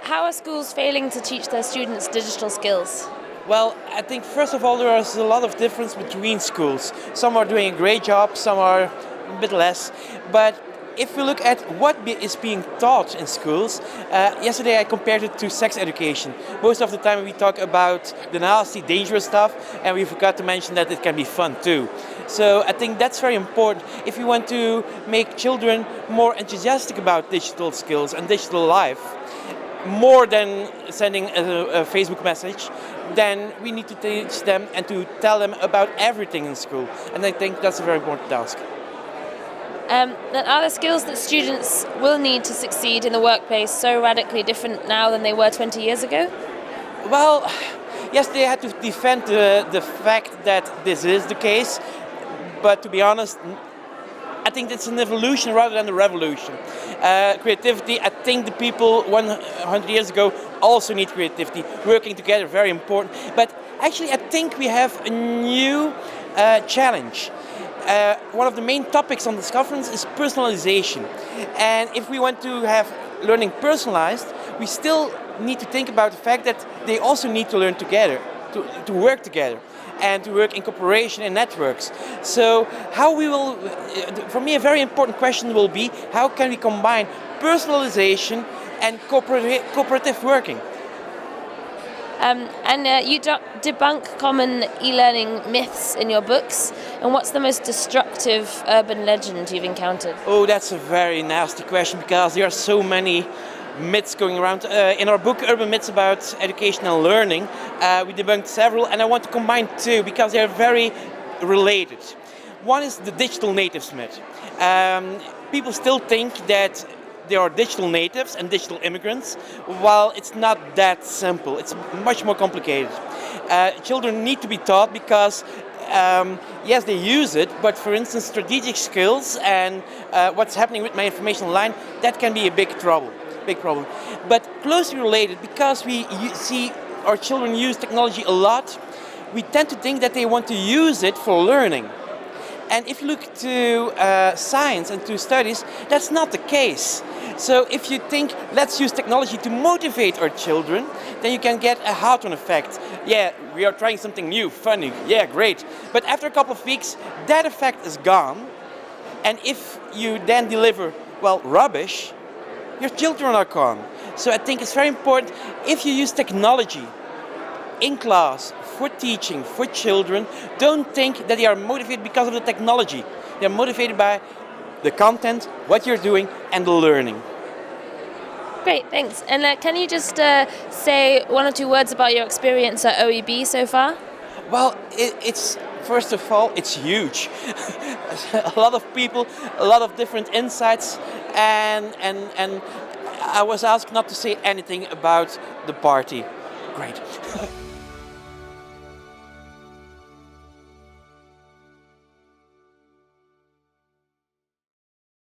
how are schools failing to teach their students digital skills? Well, I think first of all there is a lot of difference between schools. Some are doing a great job, some are a bit less. But if we look at what is being taught in schools, yesterday I compared it to sex education. Most of the time we talk about the nasty, dangerous stuff, and we forgot to mention that it can be fun too. So I think that's very important. If you want to make children more enthusiastic about digital skills and digital life, more than sending a Facebook message, then we need to teach them and to tell them about everything in school. And I think that's a very important task. Are the skills that students will need to succeed in the workplace so radically different now than they were 20 years ago? Well, yes, they had to defend the fact that this is the case, but to be honest, I think it's an evolution rather than a revolution. Creativity, I think the people 100 years ago also need creativity. Working together, very important. But actually, I think we have a new challenge. One of the main topics on this conference is personalization. And if we want to have learning personalized, we still need to think about the fact that they also need to learn together, to work together, and to work in cooperation and networks. So how we will, for me a very important question will be, how can we combine personalization and cooperative working? You debunk common e-learning myths in your books. And what's the most destructive urban legend you've encountered? Oh, that's a very nasty question because there are so many myths going around. In our book, Urban Myths About Education and Learning, we debunked several, and I want to combine two because they are very related. One is the digital natives myth. People still think that they are digital natives and digital immigrants, while it's not that simple. It's much more complicated. Children need to be taught because yes, they use it, but for instance, strategic skills and what's happening with my information online, that can be a big problem. But closely related, because we see our children use technology a lot, we tend to think that they want to use it for learning. And if you look to science and to studies, that's not the case. So if you think, let's use technology to motivate our children, then you can get a Hawthorne effect. Yeah, we are trying something new, funny, yeah, great. But after a couple of weeks, that effect is gone. And if you then deliver, well, rubbish, your children are gone. So I think it's very important, if you use technology in class, for teaching, for children, don't think that they are motivated because of the technology. They're motivated by the content, what you're doing, and the learning. Great, thanks. And can you just say one or two words about your experience at OEB so far? Well, it's first of all, it's huge. A lot of people, a lot of different insights, and I was asked not to say anything about the party. Great.